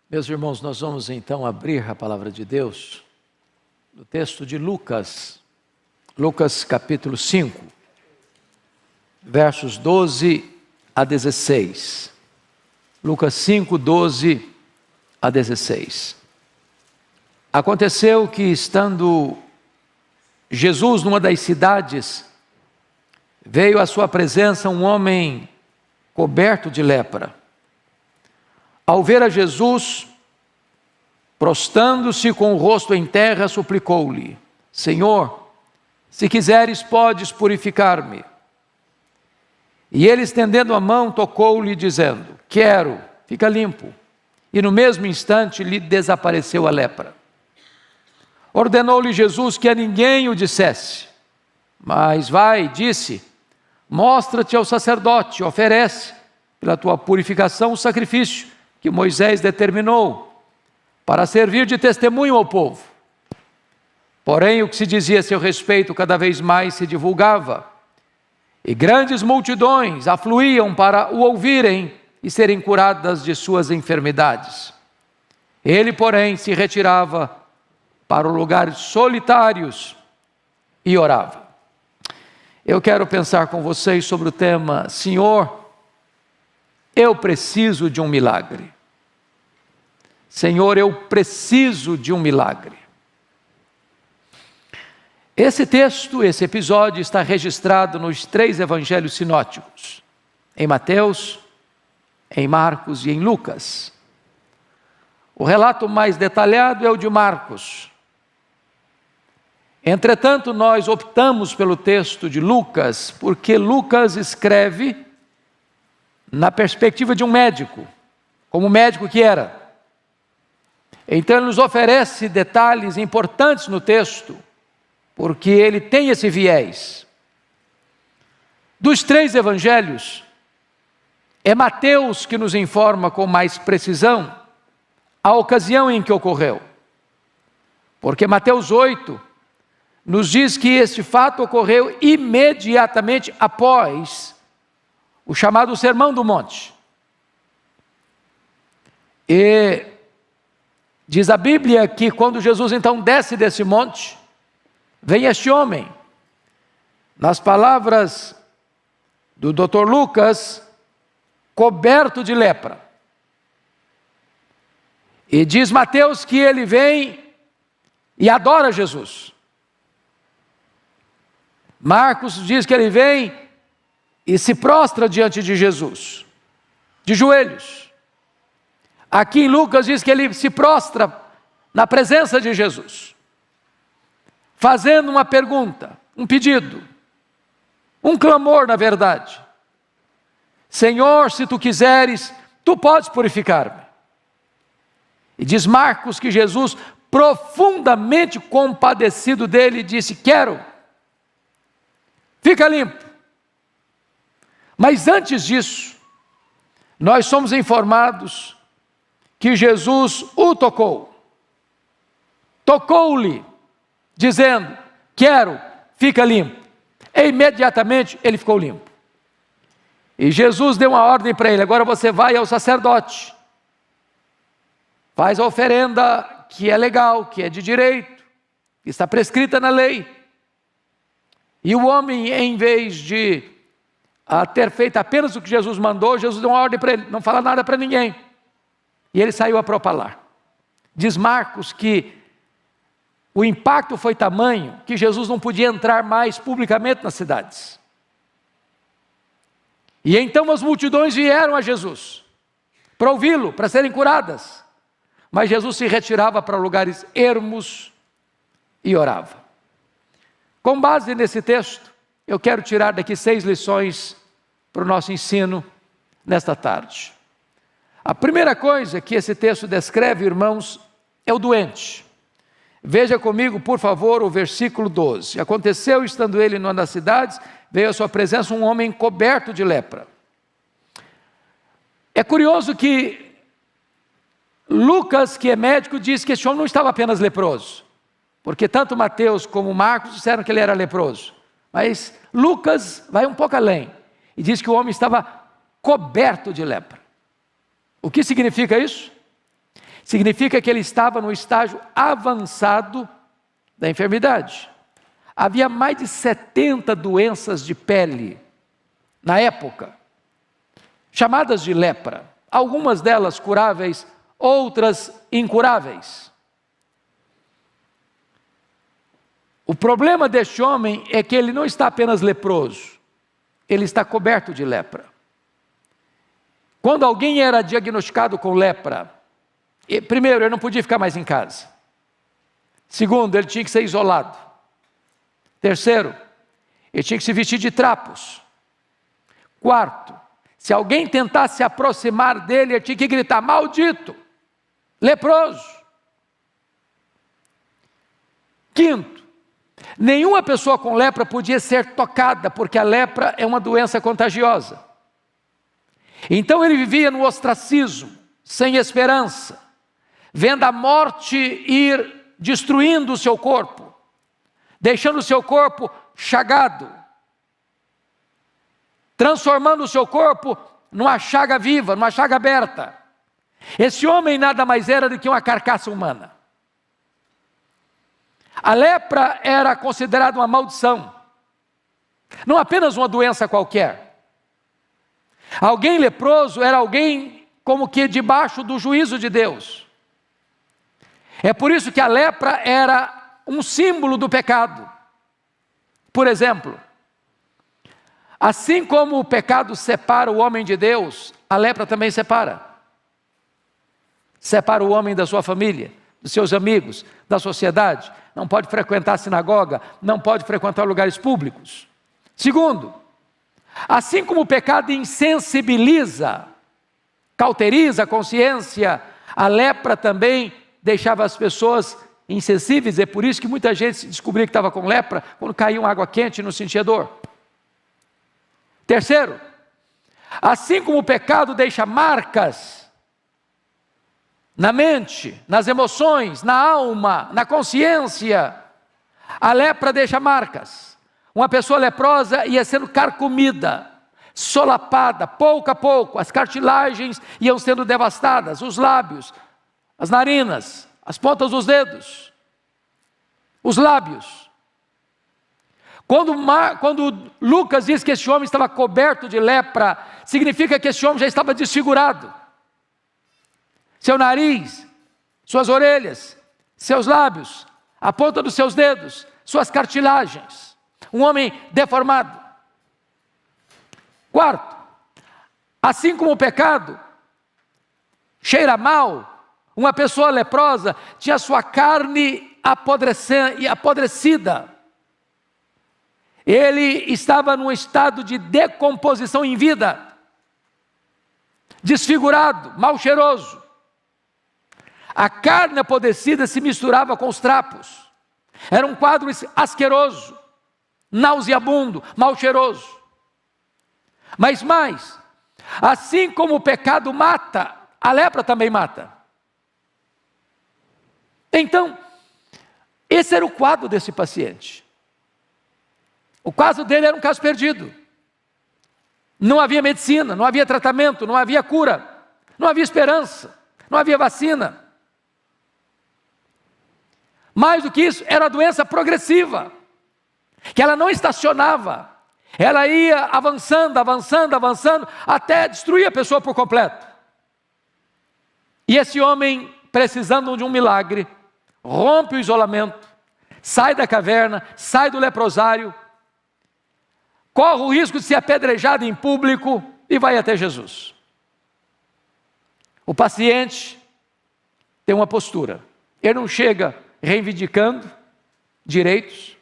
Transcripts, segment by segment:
Meus irmãos, nós vamos então abrir a palavra de Deus no texto de Lucas, capítulo 5, versos 12 a 16. Lucas 5, 12 a 16. Aconteceu que, estando Jesus numa das cidades, veio à sua presença um homem coberto de lepra. Ao ver a Jesus, prostrando-se com o rosto em terra, suplicou-lhe: Senhor, se quiseres, podes purificar-me. E ele, estendendo a mão, tocou-lhe, dizendo: Quero, fica limpo. E no mesmo instante lhe desapareceu a lepra. Ordenou-lhe Jesus que a ninguém o dissesse. Mas vai, disse, mostra-te ao sacerdote, oferece pela tua purificação o sacrifício que Moisés determinou, para servir de testemunho ao povo. Porém, o que se dizia a seu respeito cada vez mais se divulgava, e grandes multidões afluíam para o ouvirem e serem curadas de suas enfermidades. Ele, porém, se retirava para lugares solitários e orava. Eu quero pensar com vocês sobre o tema: Senhor, eu preciso de um milagre. Senhor, eu preciso de um milagre. Esse texto, esse episódio está registrado nos 3 evangelhos sinóticos, em Mateus, em Marcos e em Lucas. O relato mais detalhado é o de Marcos. Entretanto, nós optamos pelo texto de Lucas, porque Lucas escreve na perspectiva de um médico, como médico que era. Então ele nos oferece detalhes importantes no texto, porque ele tem esse viés. Dos 3 evangelhos, é Mateus que nos informa com mais precisão a ocasião em que ocorreu. Porque Mateus 8 nos diz que este fato ocorreu imediatamente após o chamado Sermão do Monte. E diz a Bíblia que quando Jesus então desce desse monte, vem este homem, nas palavras do Dr. Lucas, coberto de lepra. E diz Mateus que ele vem e adora Jesus. Marcos diz que ele vem e se prostra diante de Jesus, de joelhos. Aqui em Lucas diz que ele se prostra na presença de Jesus, fazendo uma pergunta, um pedido, um clamor, na verdade. Senhor, se tu quiseres, tu podes purificar-me. E diz Marcos que Jesus, profundamente compadecido dele, disse: Quero, fica limpo. Mas antes disso, nós somos informados que Jesus o tocou. Tocou-lhe, dizendo: Quero, fica limpo. E imediatamente ele ficou limpo. E Jesus deu uma ordem para ele: agora você vai ao sacerdote, faz a oferenda que é legal, que é de direito, que está prescrita na lei. E o homem, em vez de ter feito apenas o que Jesus mandou, Jesus deu uma ordem para ele: não fala nada para ninguém. E ele saiu a propalar. Diz Marcos que o impacto foi tamanho que Jesus não podia entrar mais publicamente nas cidades. E então as multidões vieram a Jesus para ouvi-lo, para serem curadas. Mas Jesus se retirava para lugares ermos e orava. Com base nesse texto, eu quero tirar daqui 6 lições para o nosso ensino nesta tarde. A primeira coisa que esse texto descreve, irmãos, é o doente. Veja comigo, por favor, o versículo 12. Aconteceu, estando ele numa das cidades, veio à sua presença um homem coberto de lepra. É curioso que Lucas, que é médico, diz que esse homem não estava apenas leproso, porque tanto Mateus como Marcos disseram que ele era leproso. Mas Lucas vai um pouco além e diz que o homem estava coberto de lepra. O que significa isso? significa que ele estava no estágio avançado da enfermidade. Havia mais de 70 doenças de pele na época, chamadas de lepra. Algumas delas curáveis, outras incuráveis. O problema deste homem é que ele não está apenas leproso, ele está coberto de lepra. Quando alguém era diagnosticado com lepra, primeiro, ele não podia ficar mais em casa. Segundo, ele tinha que ser isolado. Terceiro, ele tinha que se vestir de trapos. Quarto, se alguém tentasse se aproximar dele, ele tinha que gritar: maldito, leproso. Quinto, nenhuma pessoa com lepra podia ser tocada, porque a lepra é uma doença contagiosa. Então ele vivia no ostracismo, sem esperança, vendo a morte ir destruindo o seu corpo, deixando o seu corpo chagado, transformando o seu corpo numa chaga viva, numa chaga aberta. Esse homem nada mais era do que uma carcaça humana. A lepra era considerada uma maldição, não apenas uma doença qualquer. Alguém leproso era alguém como que debaixo do juízo de Deus. É por isso que a lepra era um símbolo do pecado. Por exemplo, assim como o pecado separa o homem de Deus, a lepra também separa. Separa o homem da sua família, dos seus amigos, da sociedade. Não pode frequentar a sinagoga, não pode frequentar lugares públicos. Segundo, assim como o pecado insensibiliza, cauteriza a consciência, a lepra também deixava as pessoas insensíveis. É por isso que muita gente descobria que estava com lepra quando caía uma água quente e não sentia dor. Terceiro, assim como o pecado deixa marcas na mente, nas emoções, na alma, na consciência, a lepra deixa marcas. Uma pessoa leprosa ia sendo carcomida, solapada, pouco a pouco, as cartilagens iam sendo devastadas, os lábios, as narinas, as pontas dos dedos, os lábios. Quando Lucas diz que esse homem estava coberto de lepra, significa que esse homem já estava desfigurado. Seu nariz, suas orelhas, seus lábios, a ponta dos seus dedos, suas cartilagens. Um homem deformado. Quarto, assim como o pecado cheira mal, uma pessoa leprosa tinha sua carne apodrecida. Ele estava num estado de decomposição em vida, desfigurado, mal cheiroso. A carne apodrecida se misturava com os trapos. Era um quadro asqueroso, nauseabundo, mal cheiroso. Mas mais, assim como o pecado mata, a lepra também mata. Então, esse era o quadro desse paciente. O caso dele era um caso perdido. Não havia medicina, não havia tratamento, não havia cura, não havia esperança, não havia vacina. Mais do que isso, era a doença progressiva, que ela não estacionava, ela ia avançando, avançando, avançando, até destruir a pessoa por completo. E esse homem, precisando de um milagre, rompe o isolamento, sai da caverna, sai do leprosário, corre o risco de ser apedrejado em público e vai até Jesus. O paciente tem uma postura, ele não chega reivindicando direitos,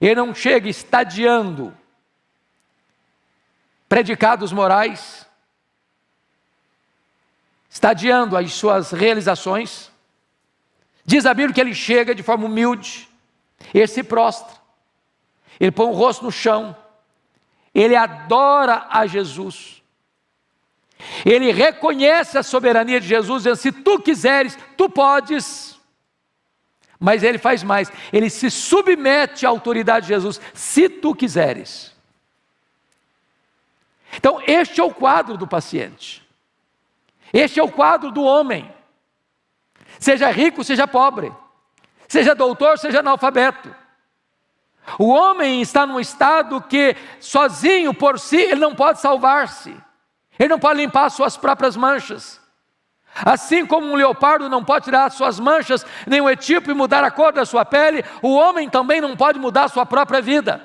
ele não chega estadiando predicados morais, estadiando as suas realizações. Diz a Bíblia que ele chega de forma humilde, ele se prostra, ele põe o rosto no chão, ele adora a Jesus, ele reconhece a soberania de Jesus, dizendo: se tu quiseres, tu podes. Mas ele faz mais, ele se submete à autoridade de Jesus: se tu quiseres. Então este é o quadro do paciente, este é o quadro do homem. seja rico, seja pobre, seja doutor, seja analfabeto. O homem está num estado que sozinho por si ele não pode salvar-se, ele não pode limpar as suas próprias manchas. Assim como um leopardo não pode tirar as suas manchas, nem um etíope mudar a cor da sua pele, o homem também não pode mudar a sua própria vida.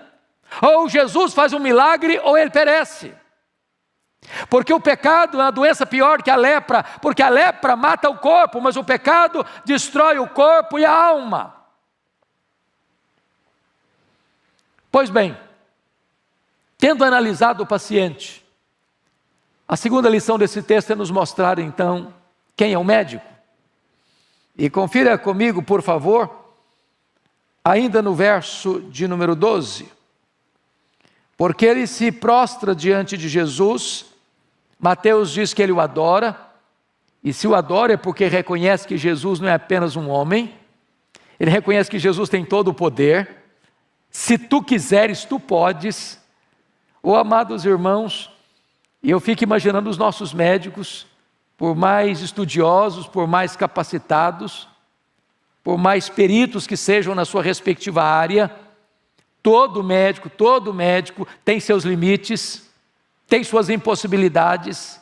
Ou Jesus faz um milagre ou ele perece. Porque o pecado é uma doença pior que a lepra, porque a lepra mata o corpo, mas o pecado destrói o corpo e a alma. Pois bem, tendo analisado o paciente, a segunda lição desse texto é nos mostrar então quem é o médico. E confira comigo, por favor, ainda no verso de número 12. Porque ele se prostra diante de Jesus, Mateus diz que ele o adora, e se o adora é porque reconhece que Jesus não é apenas um homem, ele reconhece que Jesus tem todo o poder. Se tu quiseres, tu podes. Oh, amados irmãos, e eu fico imaginando os nossos médicos, por mais estudiosos, por mais capacitados, por mais peritos que sejam na sua respectiva área, todo médico tem seus limites, tem suas impossibilidades.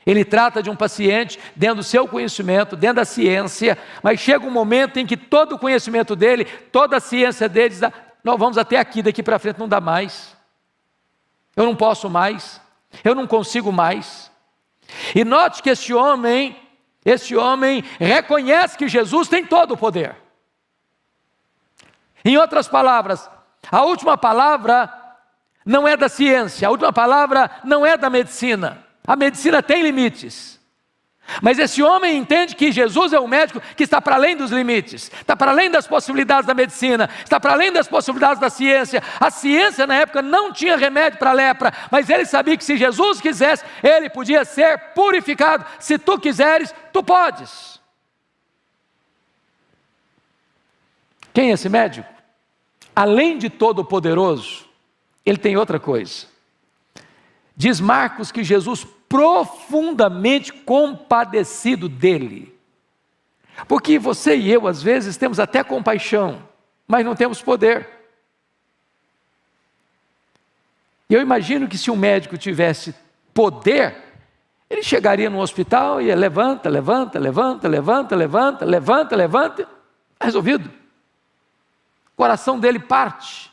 Ele trata de um paciente dentro do seu conhecimento, dentro da ciência, mas chega um momento em que todo o conhecimento dele, toda a ciência dele diz: nós vamos até aqui, daqui para frente não dá mais, eu não posso mais, eu não consigo mais. E note que este homem reconhece que Jesus tem todo o poder. Em outras palavras, a última palavra não é da ciência, a última palavra não é da medicina. A medicina tem limites. Mas esse homem entende que Jesus é um médico que está para além dos limites, está para além das possibilidades da medicina, está para além das possibilidades da ciência. A ciência na época não tinha remédio para a lepra, mas ele sabia que se Jesus quisesse, ele podia ser purificado. Se tu quiseres, tu podes. Quem é esse médico? Além de todo poderoso, ele tem outra coisa. Diz Marcos que Jesus profundamente compadecido dele. Porque você e eu, às vezes, temos até compaixão, mas não temos poder. E eu imagino que se um médico tivesse poder, ele chegaria no hospital e ia levanta, resolvido. O coração dele parte,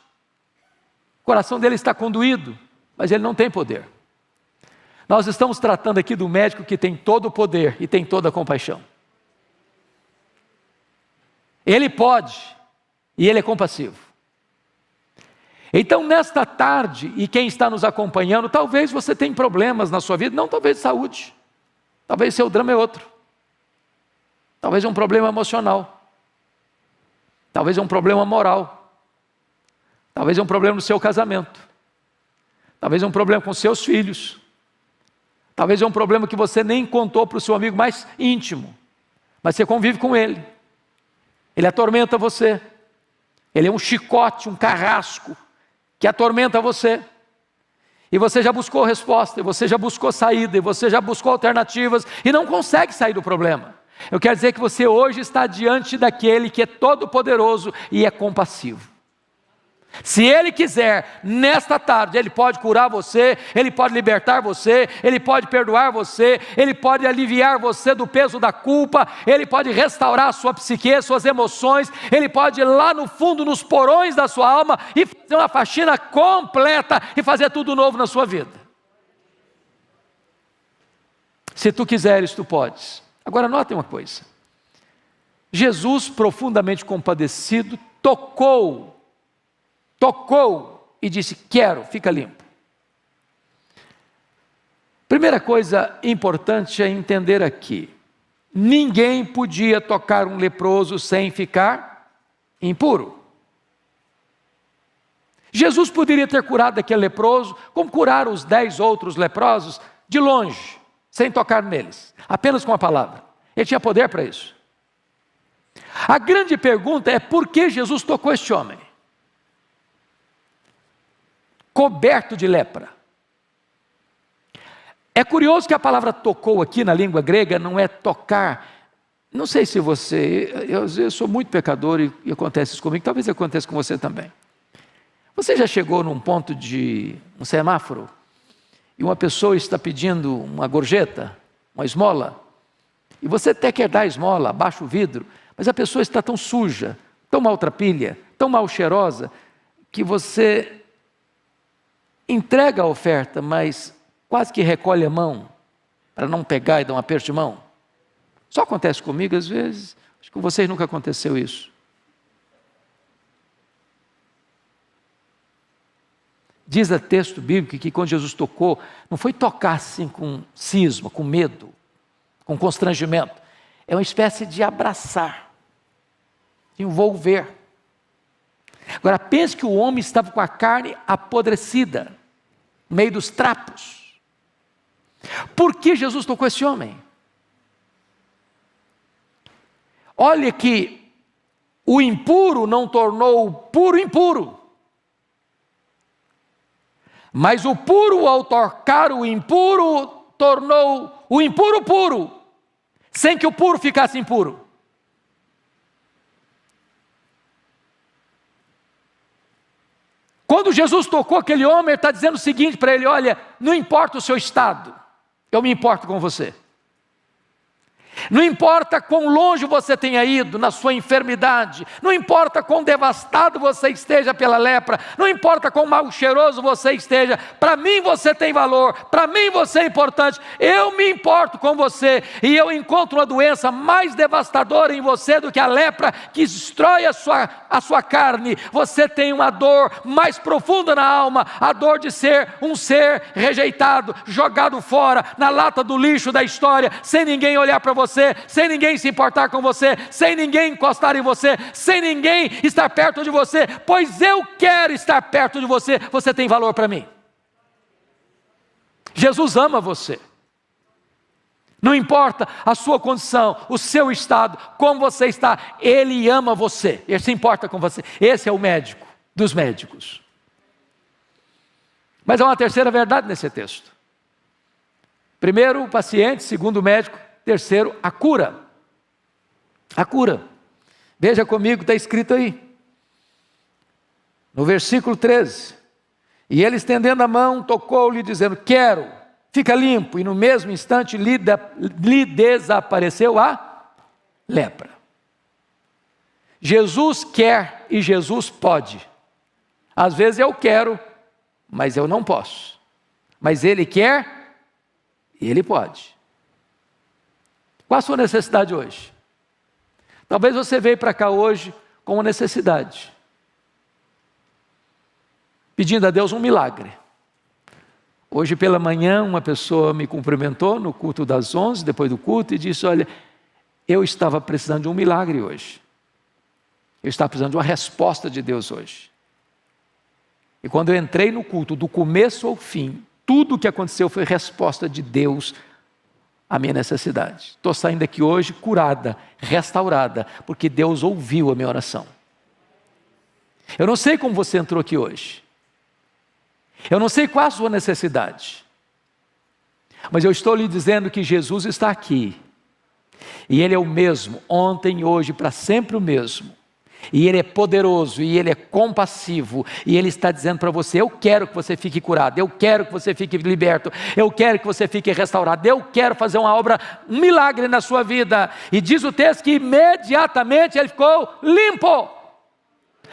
o coração dele está conduído, mas ele não tem poder. Nós estamos tratando aqui do médico que tem todo o poder e tem toda a compaixão. Ele pode e ele é compassivo. Então nesta tarde, e quem está nos acompanhando, talvez você tenha problemas na sua vida, não talvez de saúde, talvez seu drama é outro, talvez é um problema emocional, talvez é um problema moral, talvez é um problema no seu casamento, talvez é um problema com seus filhos, talvez é um problema que você nem contou para o seu amigo mais íntimo, mas você convive com ele, ele atormenta você, ele é um chicote, um carrasco, que atormenta você, e você já buscou resposta, e você já buscou saída, e você já buscou alternativas, e não consegue sair do problema. Eu quero dizer que você hoje está diante daquele que é todo poderoso e é compassivo. Se Ele quiser, nesta tarde, Ele pode curar você, Ele pode libertar você, Ele pode perdoar você, Ele pode aliviar você do peso da culpa, Ele pode restaurar a sua psique, suas emoções, Ele pode ir lá no fundo, nos porões da sua alma e fazer uma faxina completa e fazer tudo novo na sua vida. Se tu quiseres, tu podes. Agora notem uma coisa, Jesus profundamente compadecido, tocou e disse: quero, fica limpo. Primeira coisa importante é entender aqui, ninguém podia tocar um leproso sem ficar impuro. Jesus poderia ter curado aquele leproso, como curaram os 10 outros leprosos, de longe, sem tocar neles, apenas com a palavra. Ele tinha poder para isso. A grande pergunta é: por que Jesus tocou este homem? Coberto de lepra. É curioso que a palavra tocou aqui na língua grega não é tocar Não sei se você, eu sou muito pecador e acontece isso comigo, talvez aconteça com você também. Você já chegou num ponto de um semáforo e uma pessoa está pedindo uma gorjeta, uma esmola, e você até quer dar a esmola, abaixa o vidro, mas a pessoa está tão suja, tão maltrapilha, tão mal cheirosa, que você entrega a oferta, mas quase que recolhe a mão, para não pegar e dar um aperto de mão. Só acontece comigo às vezes, acho que com vocês nunca aconteceu isso. Diz o texto bíblico que quando Jesus tocou, não foi tocar assim com cisma, com medo, com constrangimento. É uma espécie de abraçar, de envolver. Agora pense que o homem estava com a carne apodrecida, no meio dos trapos. Por que Jesus tocou esse homem? Olha que o impuro não tornou o puro impuro. Mas o puro, ao tocar o impuro, tornou o impuro puro, sem que o puro ficasse impuro. Quando Jesus tocou aquele homem, ele está dizendo o seguinte para ele: olha, não importa o seu estado, eu me importo com você. Não importa quão longe você tenha ido na sua enfermidade, não importa quão devastado você esteja pela lepra, não importa quão mal cheiroso você esteja, para mim você tem valor, para mim você é importante, eu me importo com você, e eu encontro uma doença mais devastadora em você do que a lepra que destrói a sua carne. Você tem uma dor mais profunda na alma, a dor de ser um ser rejeitado, jogado fora, na lata do lixo da história, sem ninguém olhar para você, sem ninguém se importar com você, sem ninguém encostar em você, sem ninguém estar perto de você, pois eu quero estar perto de você, você tem valor para mim. Jesus ama você. Não importa a sua condição, o seu estado, como você está, Ele ama você, Ele se importa com você. Esse é o médico dos médicos. Mas há uma terceira verdade nesse texto. Primeiro, o paciente; segundo, o médico; terceiro, a cura. A cura. Veja comigo, está escrito aí. No versículo 13. E ele, estendendo a mão, tocou-lhe, dizendo: quero, fica limpo. E no mesmo instante lhe desapareceu a lepra. Jesus quer e Jesus pode. Às vezes eu quero, mas eu não posso. Mas Ele quer e Ele pode. Qual a sua necessidade hoje? Talvez você veio para cá hoje com uma necessidade, pedindo a Deus um milagre. Hoje pela manhã uma pessoa me cumprimentou no culto das 11, depois do culto, e disse: olha, eu estava precisando de um milagre hoje. Eu estava precisando de uma resposta de Deus hoje. E quando eu entrei no culto, do começo ao fim, tudo o que aconteceu foi resposta de Deus a minha necessidade. Estou saindo daqui hoje curada, restaurada, porque Deus ouviu a minha oração. Eu não sei como você entrou aqui hoje. Eu não sei qual a sua necessidade. Mas eu estou lhe dizendo que Jesus está aqui. E Ele é o mesmo, ontem e hoje, para sempre o mesmo. E Ele é poderoso, e Ele é compassivo, e Ele está dizendo para você: eu quero que você fique curado, eu quero que você fique liberto, eu quero que você fique restaurado, eu quero fazer uma obra, um milagre na sua vida. E diz o texto que imediatamente ele ficou limpo.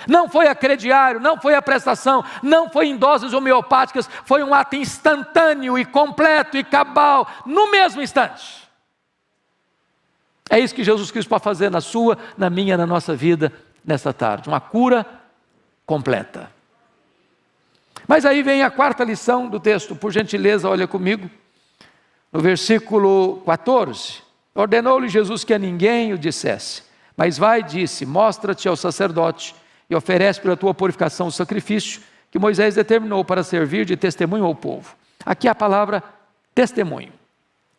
Não foi a crediário, não foi a prestação, não foi em doses homeopáticas, foi um ato instantâneo e completo e cabal, no mesmo instante. É isso que Jesus Cristo pode fazer na sua, na minha, na nossa vida nesta tarde, uma cura completa. Mas aí vem a quarta lição do texto, por gentileza, olha comigo, no versículo 14, ordenou-lhe Jesus que a ninguém o dissesse, mas vai, disse, mostra-te ao sacerdote e oferece pela tua purificação o sacrifício que Moisés determinou para servir de testemunho ao povo. Aqui a palavra testemunho,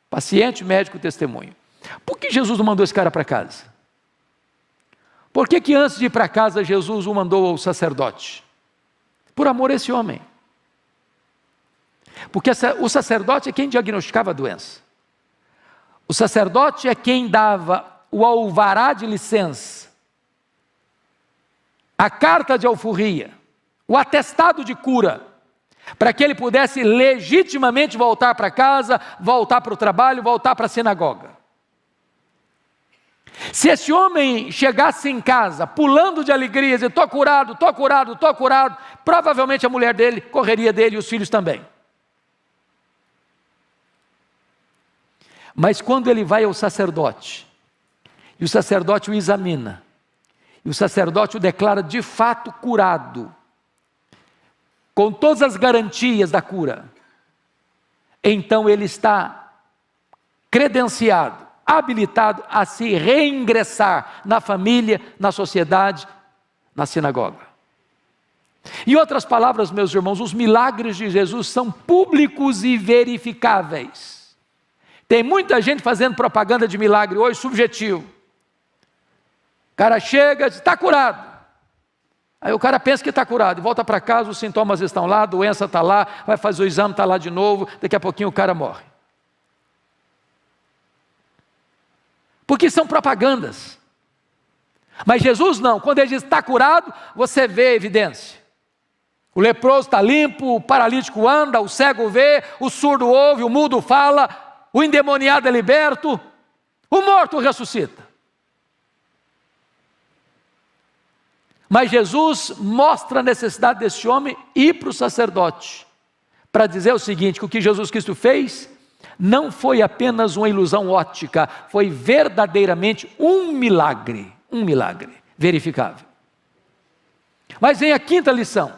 paciente, médico, testemunho. Por que Jesus não mandou esse cara para casa? Por que antes de ir para casa Jesus o mandou ao sacerdote? Por amor a esse homem. Porque o sacerdote é quem diagnosticava a doença. O sacerdote é quem dava o alvará de licença, a carta de alforria, o atestado de cura, para que ele pudesse legitimamente voltar para casa, voltar para o trabalho, voltar para a sinagoga. Se esse homem chegasse em casa, pulando de alegria, dizendo, estou curado, estou curado, estou curado, provavelmente a mulher dele correria dele e os filhos também. Mas quando ele vai ao sacerdote, e o sacerdote o examina, e o sacerdote o declara de fato curado, com todas as garantias da cura, então ele está credenciado, habilitado a se reingressar na família, na sociedade, na sinagoga. Em outras palavras, meus irmãos, os milagres de Jesus são públicos e verificáveis. Tem muita gente fazendo propaganda de milagre hoje, subjetivo. O cara chega e diz, está curado. Aí o cara pensa que está curado, e volta para casa, os sintomas estão lá, a doença está lá, vai fazer o exame, está lá de novo, daqui a pouquinho o cara morre. Porque são propagandas. Mas Jesus não, quando ele diz está curado, você vê a evidência. O leproso está limpo, o paralítico anda, o cego vê, o surdo ouve, o mudo fala, o endemoniado é liberto, o morto ressuscita. Mas Jesus mostra a necessidade desse homem ir para o sacerdote, para dizer o seguinte, que o que Jesus Cristo fez não foi apenas uma ilusão óptica, foi verdadeiramente um milagre verificável. Mas vem a quinta lição,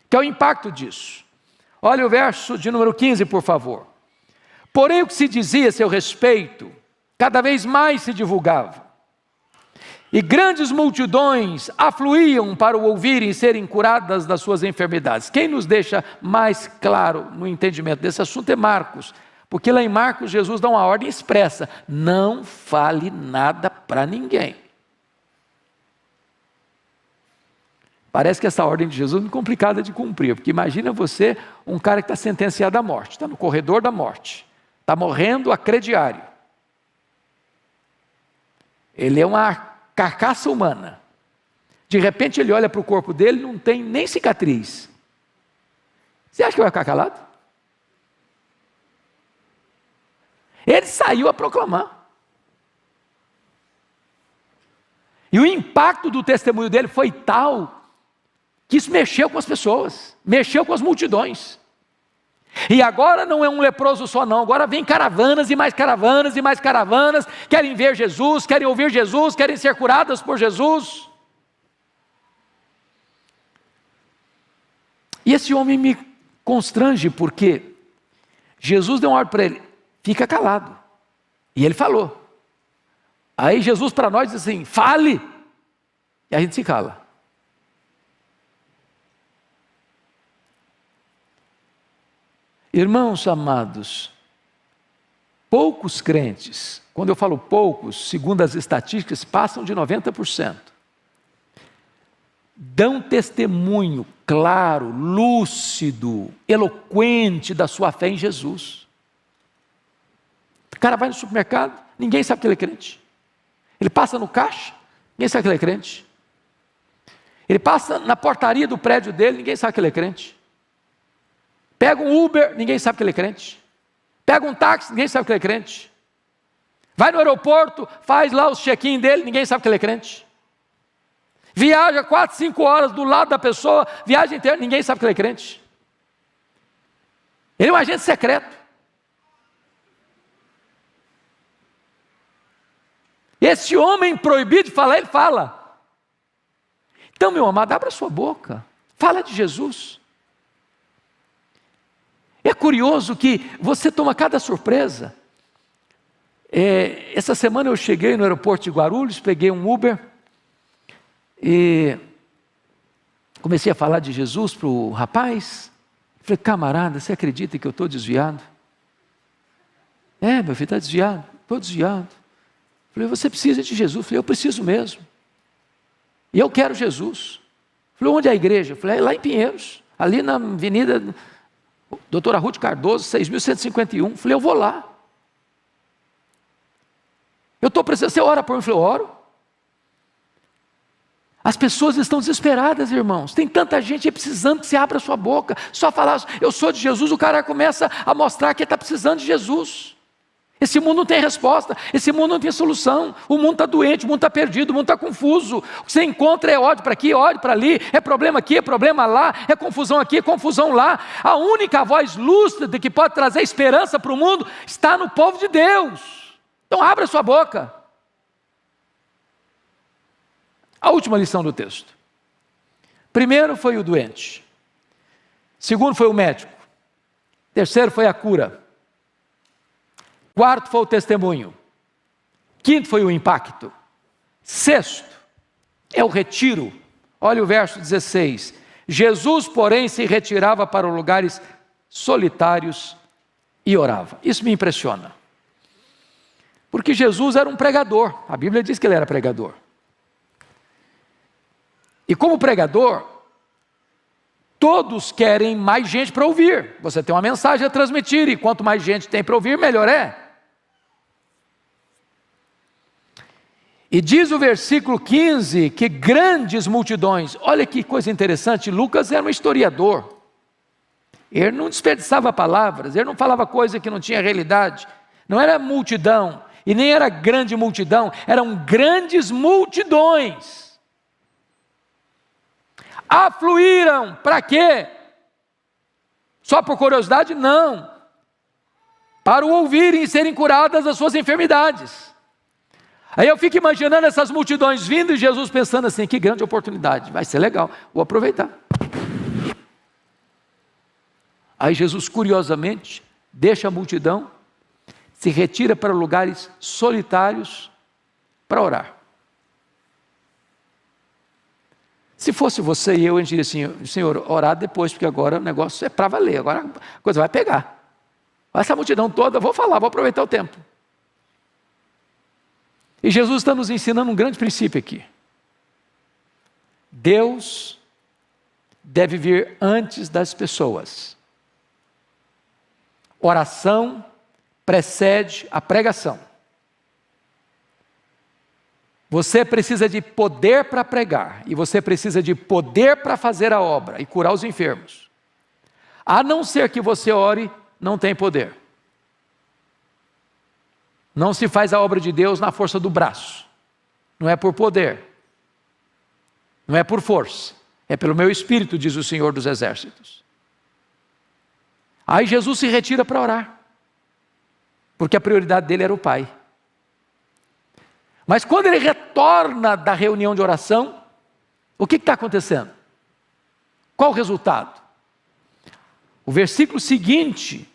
que é o impacto disso. Olha o verso de número 15, por favor. Porém o que se dizia a seu respeito, cada vez mais se divulgava. E grandes multidões afluíam para o ouvirem e serem curadas das suas enfermidades. Quem nos deixa mais claro no entendimento desse assunto é Marcos. Porque lá em Marcos, Jesus dá uma ordem expressa. Não fale nada para ninguém. Parece que essa ordem de Jesus é muito complicada de cumprir. Porque imagina você, um cara que está sentenciado à morte. Está no corredor da morte. Está morrendo a crediário. Ele é uma carcaça humana. De repente ele olha para o corpo dele, não tem nem cicatriz. Você acha que vai ficar calado? Ele saiu a proclamar. E o impacto do testemunho dele foi tal, que isso mexeu com as pessoas, mexeu com as multidões. E agora não é um leproso só não, agora vem caravanas e mais caravanas e mais caravanas, querem ver Jesus, querem ouvir Jesus, querem ser curadas por Jesus. E esse homem me constrange porque Jesus deu uma ordem para ele, fica calado. E ele falou. Aí Jesus para nós diz assim, fale, e a gente se cala. Irmãos amados, poucos crentes, quando eu falo poucos, segundo as estatísticas, passam de 90%, dão testemunho claro, lúcido, eloquente da sua fé em Jesus. O cara vai no supermercado, ninguém sabe que ele é crente. Ele passa no caixa, ninguém sabe que ele é crente. Ele passa na portaria do prédio dele, ninguém sabe que ele é crente. Pega um Uber, ninguém sabe que ele é crente. Pega um táxi, ninguém sabe que ele é crente. Vai no aeroporto, faz lá os check-in dele, ninguém sabe que ele é crente. Viaja 4, 5 horas do lado da pessoa, viagem inteira, ninguém sabe que ele é crente. Ele é um agente secreto. Esse homem proibido de falar, ele fala. Então, meu amado, abra sua boca, fala de Jesus. É curioso que você toma cada surpresa. Essa semana eu cheguei no aeroporto de Guarulhos, peguei um Uber e comecei a falar de Jesus para o rapaz. Falei, camarada, você acredita que eu estou desviado? Meu filho, está desviado? Estou desviado. Falei, você precisa de Jesus? Falei, eu preciso mesmo. E eu quero Jesus. Falei, onde é a igreja? Falei, lá em Pinheiros, ali na avenida Doutora Ruth Cardoso, 6.151. Falei, eu vou lá. Eu estou precisando, você ora por mim? Eu falei, oro. As pessoas estão desesperadas, irmãos. Tem tanta gente precisando que você abra a sua boca. Só falar, eu sou de Jesus, o cara começa a mostrar que ele está precisando de Jesus. Esse mundo não tem resposta, esse mundo não tem solução. O mundo está doente, o mundo está perdido, o mundo está confuso. O que você encontra é ódio para aqui, ódio para ali, é problema aqui, é problema lá, é confusão aqui, é confusão lá. A única voz lúcida que pode trazer esperança para o mundo está no povo de Deus. Então abra sua boca. A última lição do texto. Primeiro foi o doente. Segundo foi o médico. Terceiro foi a cura. Quarto foi o testemunho. Quinto foi o impacto. Sexto é o retiro. Olha o verso 16. Jesus, porém, se retirava para lugares solitários e orava. Isso me impressiona. Porque Jesus era um pregador. A Bíblia diz que ele era pregador. E como pregador, todos querem mais gente para ouvir. Você tem uma mensagem a transmitir e quanto mais gente tem para ouvir, melhor é. E diz o versículo 15 que grandes multidões, olha que coisa interessante, Lucas era um historiador. Ele não desperdiçava palavras, ele não falava coisa que não tinha realidade. Não era multidão, e nem era grande multidão, eram grandes multidões. Afluíram, para quê? Só por curiosidade? Não. Para o ouvirem e serem curadas das suas enfermidades. Aí eu fico imaginando essas multidões vindo e Jesus pensando assim, que grande oportunidade, vai ser legal, vou aproveitar. Aí Jesus curiosamente deixa a multidão, se retira para lugares solitários para orar. Se fosse você e eu, a gente diria assim, Senhor, orar depois, porque agora o negócio é para valer, agora a coisa vai pegar. Essa multidão toda, vou falar, vou aproveitar o tempo. E Jesus está nos ensinando um grande princípio aqui. Deus deve vir antes das pessoas. Oração precede a pregação. Você precisa de poder para pregar, e você precisa de poder para fazer a obra e curar os enfermos. A não ser que você ore, não tem poder. Não se faz a obra de Deus na força do braço. Não é por poder. Não é por força. É pelo meu espírito, diz o Senhor dos Exércitos. Aí Jesus se retira para orar. Porque a prioridade dele era o Pai. Mas quando ele retorna da reunião de oração, o que está acontecendo? Qual o resultado? O versículo seguinte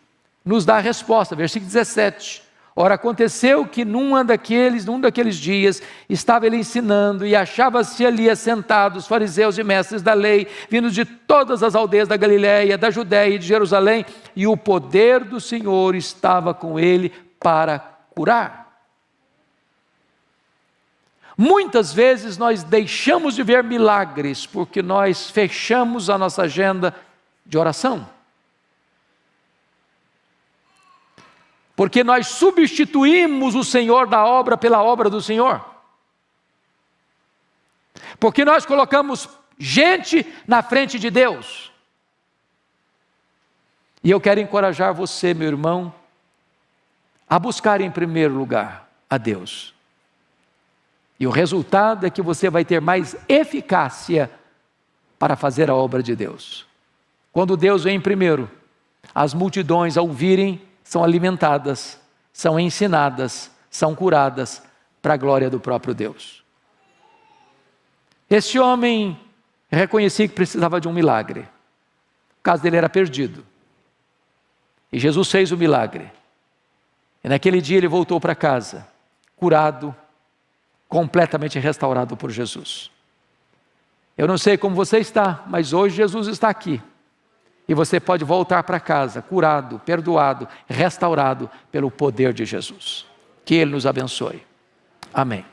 nos dá a resposta, versículo 17. Ora, aconteceu que num daqueles dias, estava ele ensinando e achava-se ali assentados fariseus e mestres da lei, vindos de todas as aldeias da Galiléia, da Judéia e de Jerusalém, e o poder do Senhor estava com ele para curar. Muitas vezes nós deixamos de ver milagres porque nós fechamos a nossa agenda de oração. Porque nós substituímos o Senhor da obra pela obra do Senhor. Porque nós colocamos gente na frente de Deus. E eu quero encorajar você, meu irmão, a buscar em primeiro lugar a Deus. E o resultado é que você vai ter mais eficácia para fazer a obra de Deus. Quando Deus vem primeiro, as multidões ao ouvirem são alimentadas, são ensinadas, são curadas para a glória do próprio Deus. Este homem reconhecia que precisava de um milagre. O caso dele era perdido. E Jesus fez o milagre. E naquele dia ele voltou para casa, curado, completamente restaurado por Jesus. Eu não sei como você está, mas hoje Jesus está aqui. E você pode voltar para casa, curado, perdoado, restaurado pelo poder de Jesus. Que Ele nos abençoe. Amém.